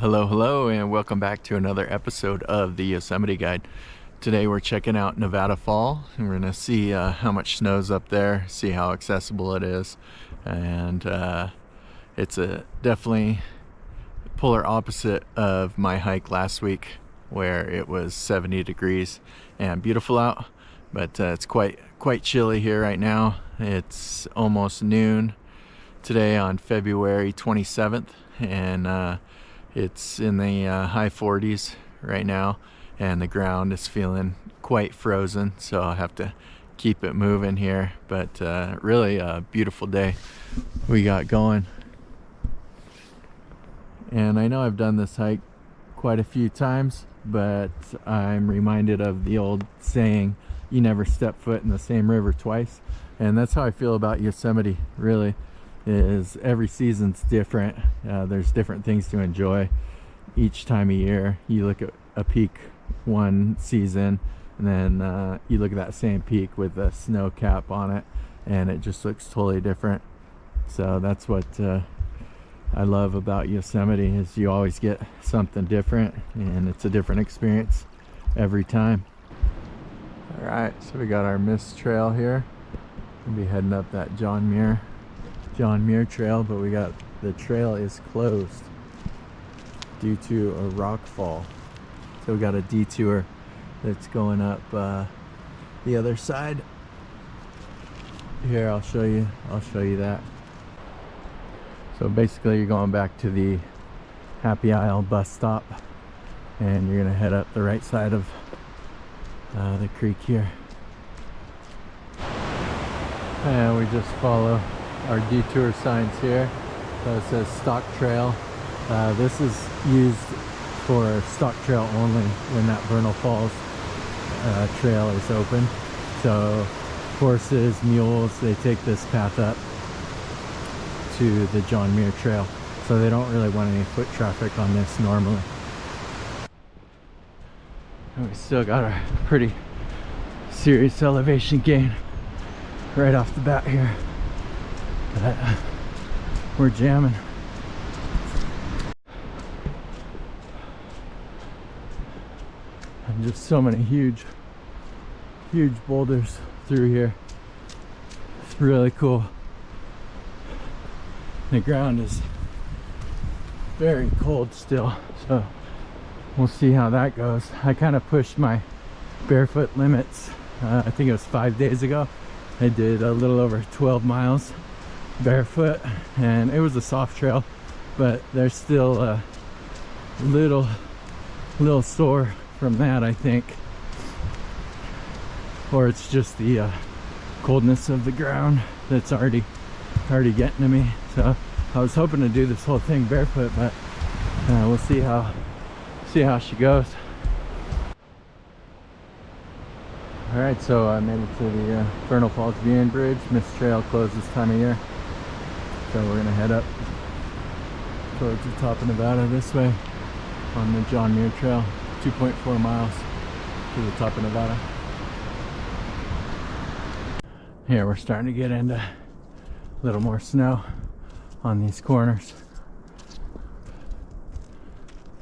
Hello, and welcome back to another episode of the Yosemite Guide. Today we're checking out Nevada Fall, and we're going to see how much snow's up there, see how accessible it is, and it's a definitely polar opposite of my hike last week, where it was 70 degrees and beautiful out, but it's quite chilly here right now. It's almost noon today on February 27th, and it's in the high 40s right now, and the ground is feeling quite frozen, so I'll have to keep it moving here. But really a beautiful day we got going. And I know I've done this hike quite a few times, but I'm reminded of the old saying, you never step foot in the same river twice. And that's how I feel about Yosemite, really. Is every season's different. There's different things to enjoy each time of year. You look at a peak one season, and then you look at that same peak with a snow cap on it, and it just looks totally different. So that's what I love about Yosemite, is you always get something different, and it's a different experience every time. All right, so we got our mist trail here. We'll be heading up that John Muir Trail, but the trail is closed due to a rock fall. So we got a detour that's going up the other side. Here, I'll show you that. So basically you're going back to the Happy Isle bus stop, and you're gonna head up the right side of the creek here. And we just follow our detour signs here. So it says stock trail. This is used for stock trail only when that Vernal Falls trail is open. So horses, mules, they take this path up to the John Muir Trail. So they don't really want any foot traffic on this normally. And we still got a pretty serious elevation gain right off the bat here. But we're jamming. And just so many huge boulders through here. It's really cool. The ground is very cold still, so we'll see how that goes. I kind of pushed my barefoot limits. I think it was 5 days ago. I did a little over 12 miles barefoot, and it was a soft trail, but there's still a little sore from that, I think, or it's just the coldness of the ground that's already getting to me. So I was hoping to do this whole thing barefoot, but we'll see how she goes. All right, so I made it to the Vernal Falls Viewing Bridge. Mist Trail closed this time of year, so we're gonna head up towards the top of Nevada this way on the John Muir Trail, 2.4 miles to the top of Nevada. Here we're starting to get into a little more snow on these corners,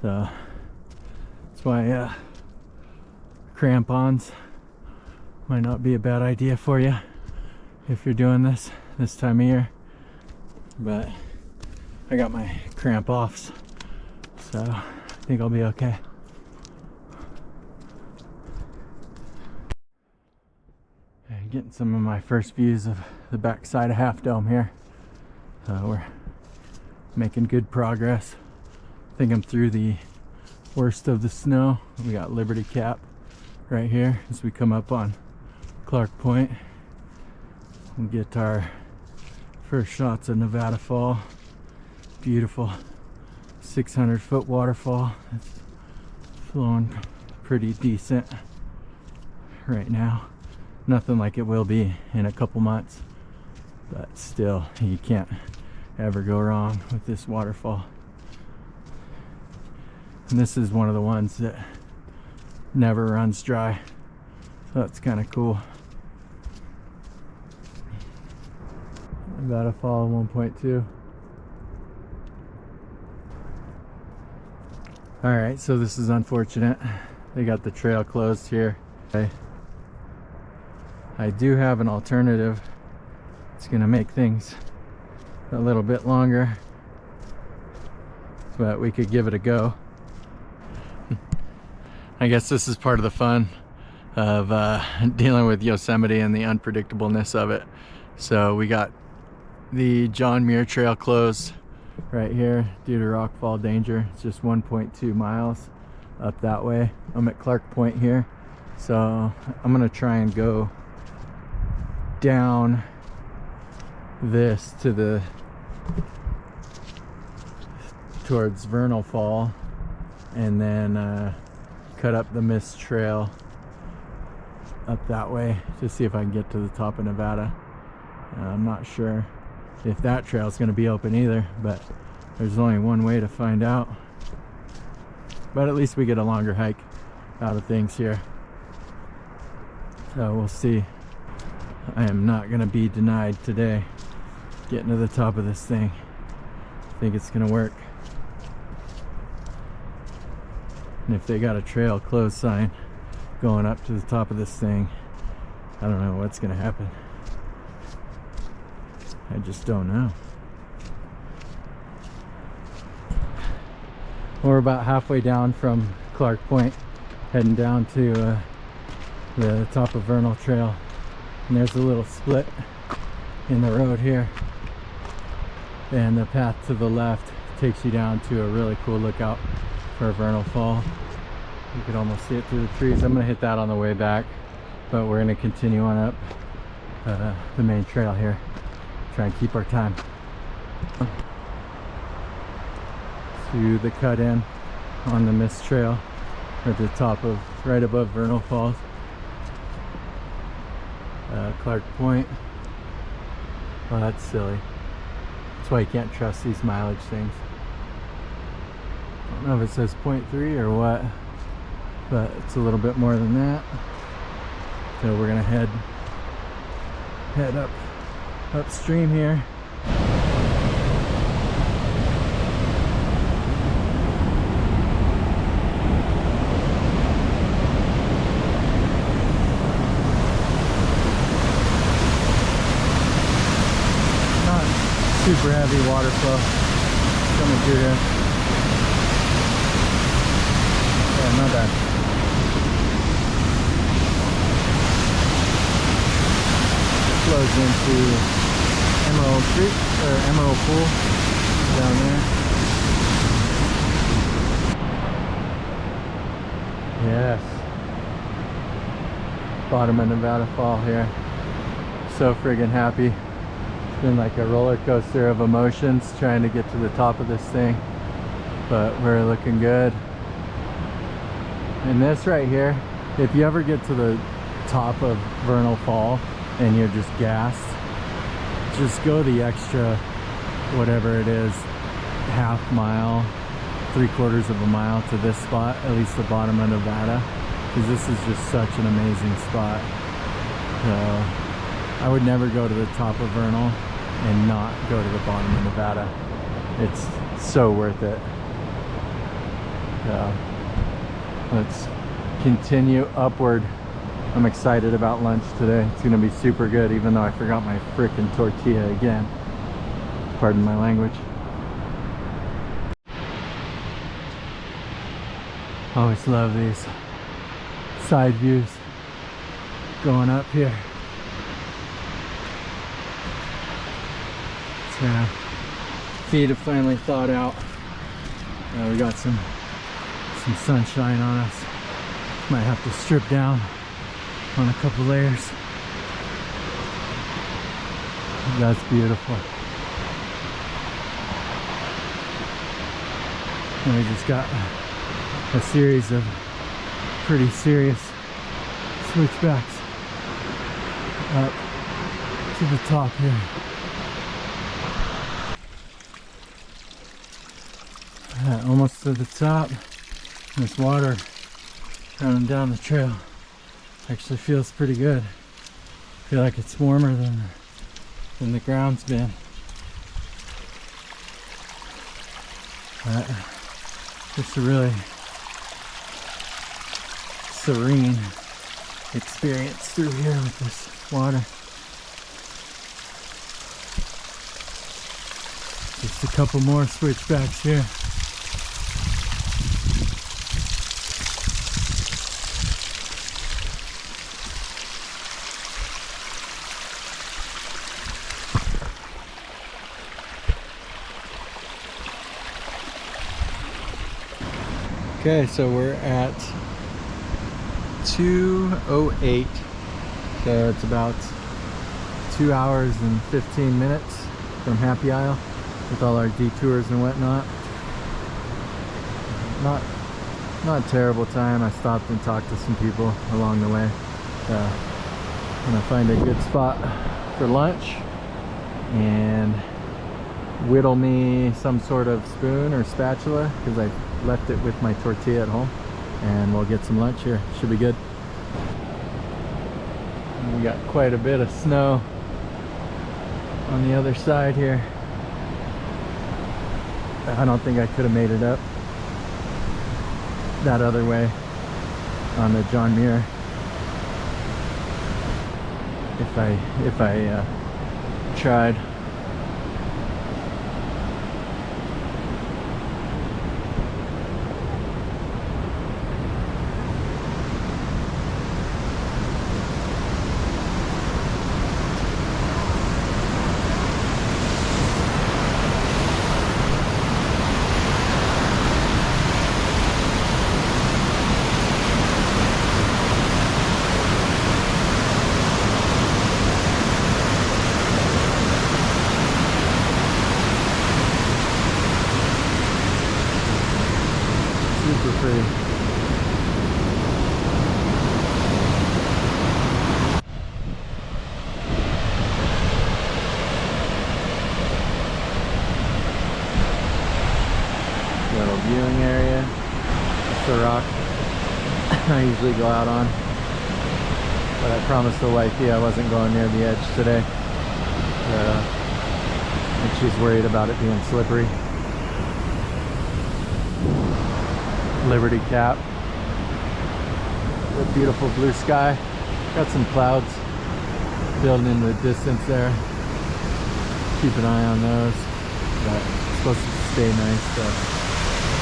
so that's why crampons might not be a bad idea for you if you're doing this time of year. But I got my cramp offs, so I think I'll be okay. And getting some of my first views of the backside of Half Dome here. So we're making good progress. I think I'm through the worst of the snow. We got Liberty Cap right here as we come up on Clark Point and get our first shots of Nevada Fall. Beautiful 600-foot waterfall. It's flowing pretty decent right now. Nothing like it will be in a couple months, but still, you can't ever go wrong with this waterfall. And this is one of the ones that never runs dry, so that's kind of cool. Nevada Fall 1.2. All right, so this is unfortunate. They got the trail closed here. I do have an alternative. It's gonna make things a little bit longer, but we could give it a go. I guess this is part of the fun of dealing with Yosemite and the unpredictableness of it. So we got the John Muir Trail closed right here due to rockfall danger. It's just 1.2 miles up that way. I'm at Clark Point here, so I'm gonna try and go down this to the towards Vernal Fall, and then cut up the Mist Trail up that way to see if I can get to the top of Nevada. I'm not sure if that trail is going to be open either, but there's only one way to find out. But at least we get a longer hike out of things here, so we'll see. I am not going to be denied today getting to the top of this thing. I think it's going to work. And if they got a trail closed sign going up to the top of this thing, I don't know what's going to happen. I just don't know. We're about halfway down from Clark Point, heading down to the top of Vernal Trail. And there's a little split in the road here, and the path to the left takes you down to a really cool lookout for Vernal Fall. You can almost see it through the trees. I'm gonna hit that on the way back, but we're gonna continue on up the main trail here, try and keep our time. To the cut in on the Mist Trail at the top of, right above Vernal Falls. Clark Point. Well, that's silly. That's why you can't trust these mileage things. I don't know if it says 0.3 or what, but it's a little bit more than that. So we're gonna head up upstream here. Super heavy water flow coming through here. Yeah, not bad. Flows into Emerald Creek, or Emerald Pool down there. Yes. Bottom of Nevada Fall here. So friggin' happy. Been like a roller coaster of emotions trying to get to the top of this thing, but we're looking good. And this right here, if you ever get to the top of Vernal Fall and you're just gassed, just go the extra whatever it is, half mile, 3/4 of a mile to this spot, at least the bottom of Nevada, because this is just such an amazing spot. So I would never go to the top of Vernal and not go to the bottom of Nevada. It's so worth it. So let's continue upward. I'm excited about lunch today. It's gonna be super good, even though I forgot my frickin' tortilla again. Pardon my language. Always love these side views going up here. Feet have finally thawed out. We got some sunshine on us. Might have to strip down on a couple layers. That's beautiful. And we just got a series of pretty serious switchbacks up to the top here. Almost to the top. This water running down the trail actually feels pretty good. I feel like it's warmer than the ground's been. It's a really serene experience through here with this water. Just a couple more switchbacks here. Okay, so we're at 2:08, so it's about 2 hours and 15 minutes from Happy Isle with all our detours and whatnot. Not a terrible time. I stopped and talked to some people along the way. I'm gonna find a good spot for lunch and whittle me some sort of spoon or spatula because I left it with my tortilla at home, and we'll get some lunch here. Should be good. And we got quite a bit of snow on the other side here. I don't think I could have made it up that other way on the John Muir if I tried. Super pretty. Little viewing area. It's the rock I usually go out on, but I promised the wifey I wasn't going near the edge today. And she's worried about it being slippery. Liberty Cap. The beautiful blue sky. Got some clouds building in the distance there. Keep an eye on those. But it's supposed to stay nice, so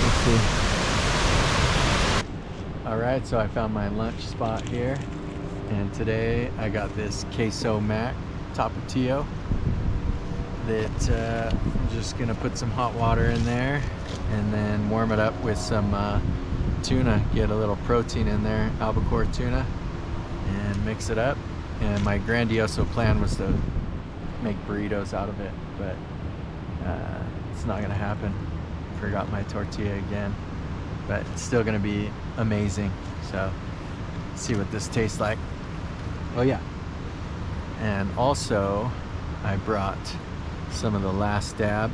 we'll see. Alright, so I found my lunch spot here. And today I got this queso mac tapatio that I'm just gonna put some hot water in there and then warm it up with some tuna, get a little protein in there, albacore tuna, and mix it up. And my grandioso plan was to make burritos out of it, but it's not gonna happen. Forgot my tortilla again, but it's still gonna be amazing. So let's see what this tastes like. Oh yeah, and also I brought some of the Last Dab.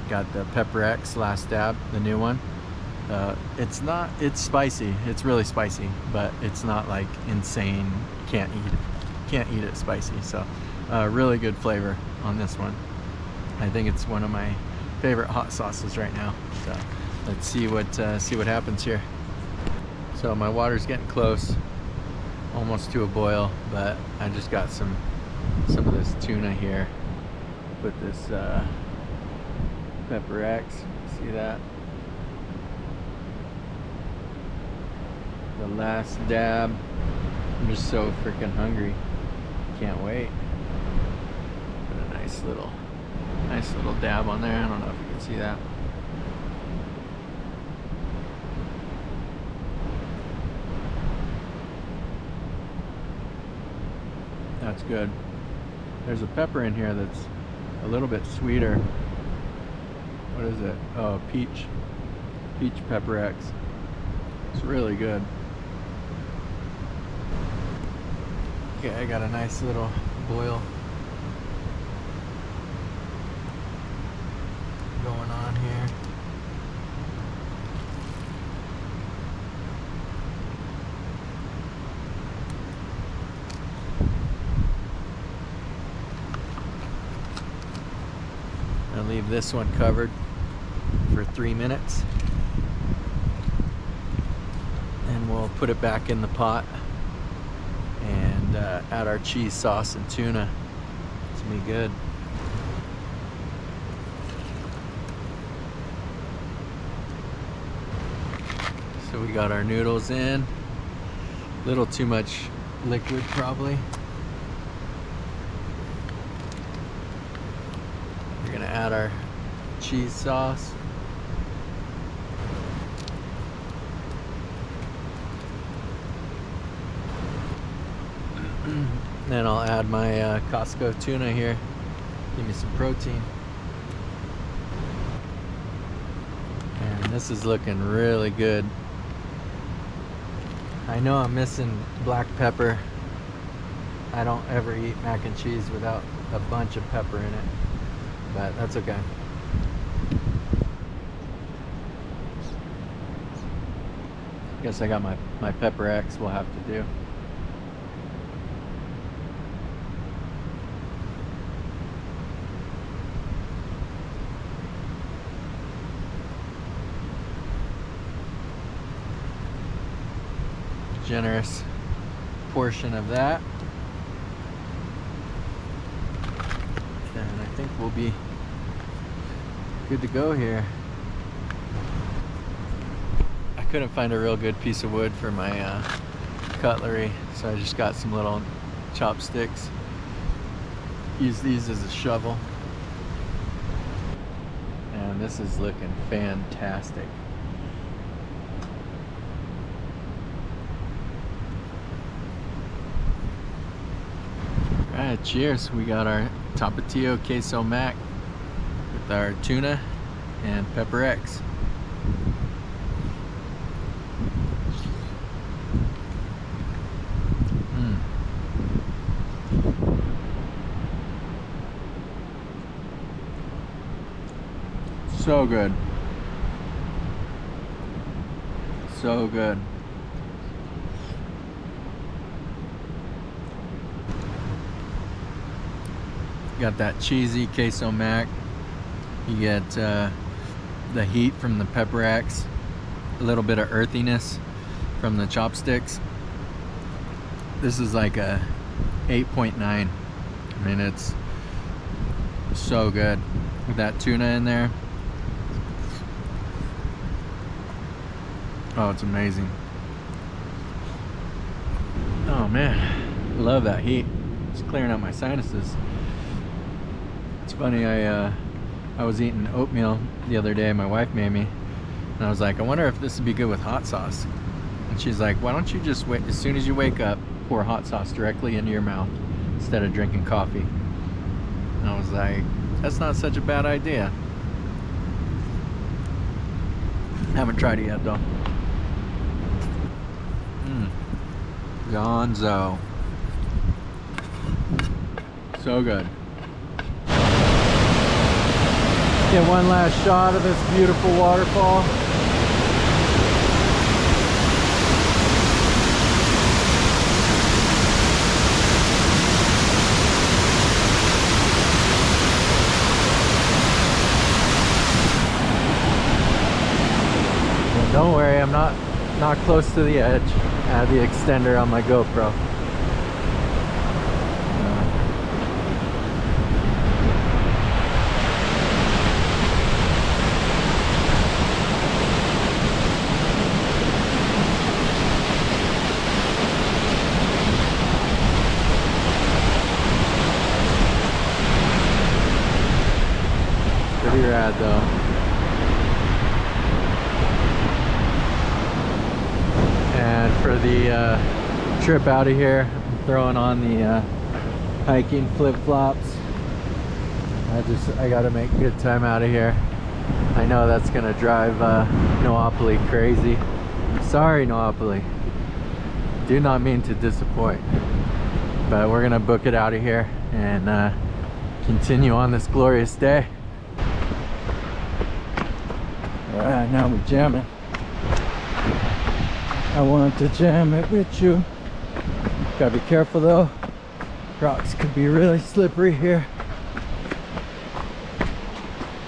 Got the Pepper X Last Dab, the new one. It's spicy, it's really spicy, but it's not like insane, can't eat it spicy. So really good flavor on this one. I think it's one of my favorite hot sauces right now. So let's see what happens here. So my water's getting close, almost to a boil, but I just got some of this tuna here. Put this Pepper X, see that? The Last Dab. I'm just so freaking hungry. Can't wait. Put a nice little dab on there. I don't know if you can see that. That's good. There's a pepper in here that's a little bit sweeter. What is it? Oh, peach Pepper X. It's really good. Okay, I got a nice little boil going on here. I'll leave this one covered for 3 minutes. then we'll put it back in the pot and add our cheese sauce and tuna. It's gonna be good. So we got our noodles in. A little too much liquid probably. We're gonna add our cheese sauce. Then I'll add my Costco tuna here. Give me some protein. And this is looking really good. I know I'm missing black pepper. I don't ever eat mac and cheese without a bunch of pepper in it, but that's okay. Guess I got my pepper X we'll have to do. Generous portion of that, and I think we'll be good to go here. I couldn't find a real good piece of wood for my cutlery, so I just got some little chopsticks. Use these as a shovel, and this is looking fantastic. Alright, cheers. We got our Tapatio queso mac with our tuna and pepper X. So good. So good. Got that cheesy queso mac. You get the heat from the pepper X, a little bit of earthiness from the chopsticks. This is like a 8.9. I mean, it's so good with that tuna in there. Oh, it's amazing. Oh man, love that heat. It's clearing out my sinuses. It's funny, I was eating oatmeal the other day, my wife made me, and I was like, I wonder if this would be good with hot sauce. And she's like, why don't you just wait, as soon as you wake up, pour hot sauce directly into your mouth instead of drinking coffee. And I was like, that's not such a bad idea. Haven't tried it yet though. Gonzo. So good. Get one last shot of this beautiful waterfall. And don't worry, I'm not close to the edge. I have the extender on my GoPro. Pretty rad though. And for the trip out of here, I'm throwing on the hiking flip-flops. I gotta make good time out of here. I know that's gonna drive Noopoly crazy. Sorry, Noopoly. Do not mean to disappoint. But we're gonna book it out of here and continue on this glorious day. Alright, now we're jamming. I want to jam it with you. Gotta be careful though. Rocks could be really slippery here.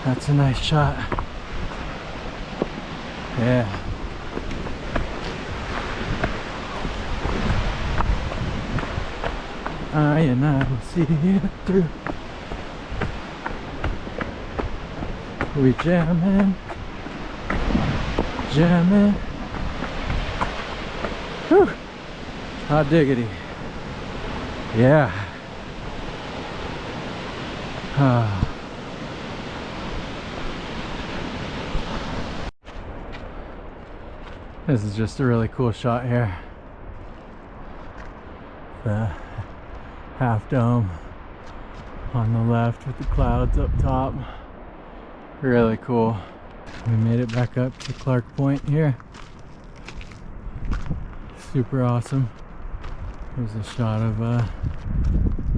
That's a nice shot. Yeah. I and I will see it through. We jamming, jamming. Whew. Hot diggity. Yeah. This is just a really cool shot here. The half dome on the left with the clouds up top. Really cool. We made it back up to Clark Point here. Super awesome. Here's a shot of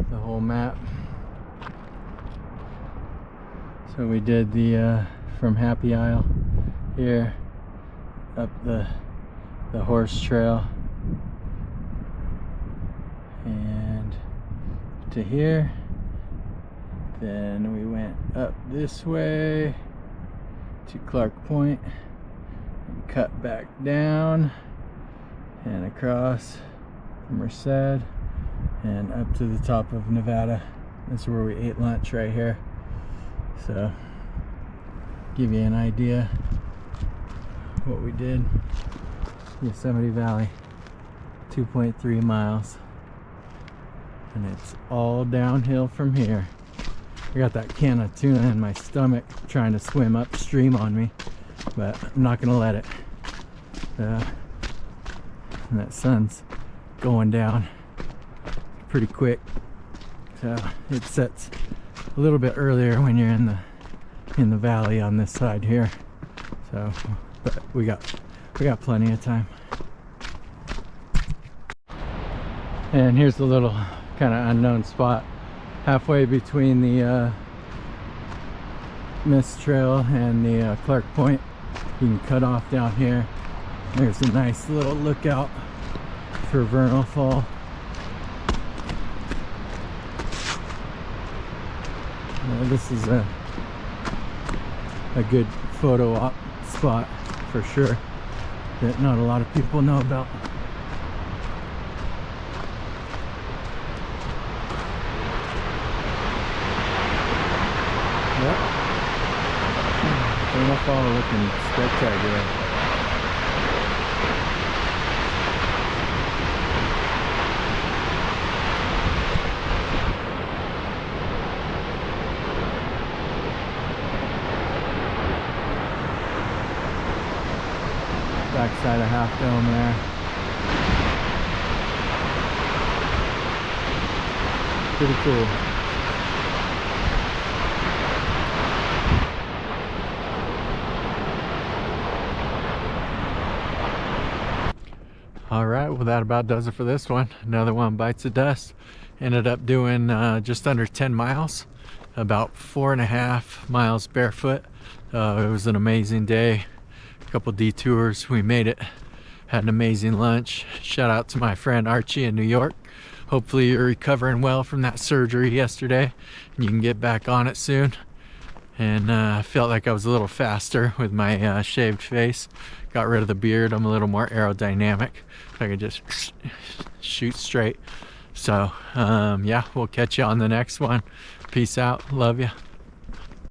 the whole map. So we did the from Happy Isle here up the horse trail and to here. Then we went up this way to Clark Point and cut back down and across Merced and up to the top of Nevada. That's where we ate lunch right here. So give you an idea what we did. Yosemite Valley, 2.3 miles, and it's all downhill from here. I got that can of tuna in my stomach trying to swim upstream on me, but I'm not gonna let it. And that sun's going down pretty quick, so it sets a little bit earlier when you're in the valley on this side here. So, but we got plenty of time. And here's a little kind of unknown spot halfway between the Mist Trail and the Clark Point. You can cut off down here. There's a nice little lookout for Vernal Fall. This is a good photo op spot for sure that not a lot of people know about. Yep. Vernal Fall looking spectacular. Backside of Half Dome there. Pretty cool. All right, well that about does it for this one. Another one bites the dust. Ended up doing just under 10 miles, about 4.5 miles barefoot. It was an amazing day. Couple detours. We made it, had an amazing lunch. Shout out to my friend Archie in New York. Hopefully you're recovering well from that surgery yesterday and you can get back on it soon. And I felt like I was a little faster with my shaved face. Got rid of the beard. I'm a little more aerodynamic. I could just shoot straight. So yeah, we'll catch you on the next one. Peace out. Love you.